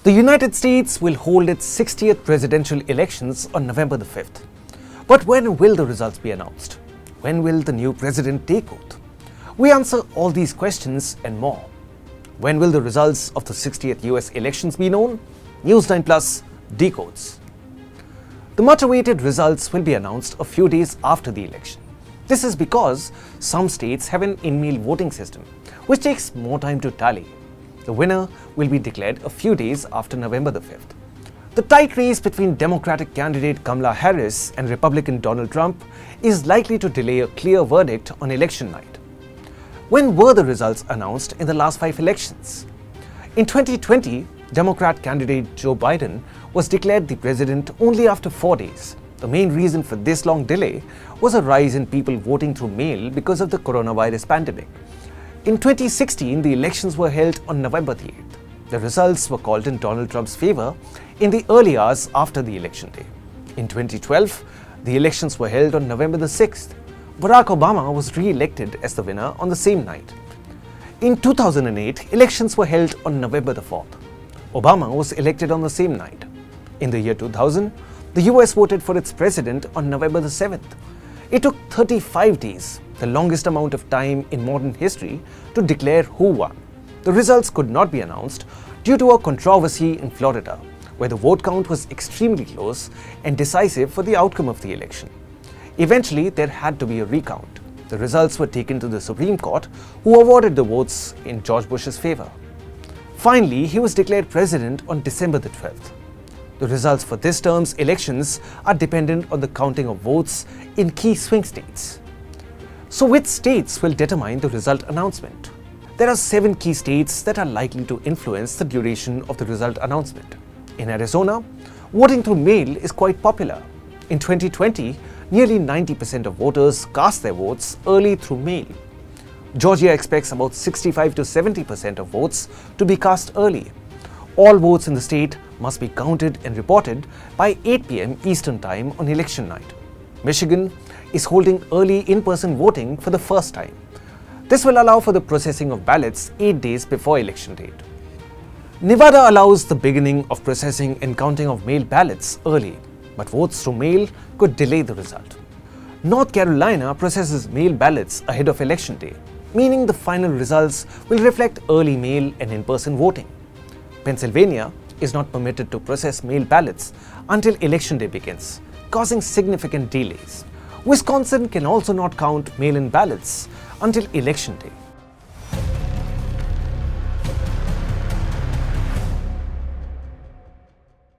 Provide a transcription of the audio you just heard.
The United States will hold its 60th presidential elections on November the 5th. But when will the results be announced? When will the new president take oath? We answer all these questions and more. When will the results of the 60th US elections be known? News9 Plus Decodes. The much-awaited results will be announced a few days after the election. This is because some states have an in-mail voting system, which takes more time to tally. The winner will be declared a few days after November the 5th. The tight race between Democratic candidate Kamala Harris and Republican Donald Trump is likely to delay a clear verdict on election night. When were the results announced in the last 5 elections? In 2020, Democrat candidate Joe Biden was declared the president only after 4 days. The main reason for this long delay was a rise in people voting through mail because of the coronavirus pandemic. In 2016, the elections were held on November the 8th. The results were called in Donald Trump's favor in the early hours after the election day. In 2012, the elections were held on November the 6th. Barack Obama was re-elected as the winner on the same night. In 2008, elections were held on November the 4th. Obama was elected on the same night. In the year 2000, the US voted for its president on November the 7th. It took 35 days, the longest amount of time in modern history, to declare who won. The results could not be announced due to a controversy in Florida, where the vote count was extremely close and decisive for the outcome of the election. Eventually, there had to be a recount. The results were taken to the Supreme Court, who awarded the votes in George Bush's favor. Finally, he was declared president on December the 12th. The results for this term's elections are dependent on the counting of votes in key swing states. So which states will determine the result announcement? There are 7 key states that are likely to influence the duration of the result announcement. In Arizona, voting through mail is quite popular. In 2020, nearly 90% of voters cast their votes early through mail. Georgia expects about 65 to 70% of votes to be cast early. All votes in the state must be counted and reported by 8 p.m. Eastern Time on election night. Michigan is holding early in-person voting for the first time. This will allow for the processing of ballots 8 days before election date. Nevada allows the beginning of processing and counting of mail ballots early, but votes through mail could delay the result. North Carolina processes mail ballots ahead of election day, meaning the final results will reflect early mail and in-person voting. Pennsylvania is not permitted to process mail ballots until election day begins, causing significant delays. Wisconsin can also not count mail-in ballots until election day.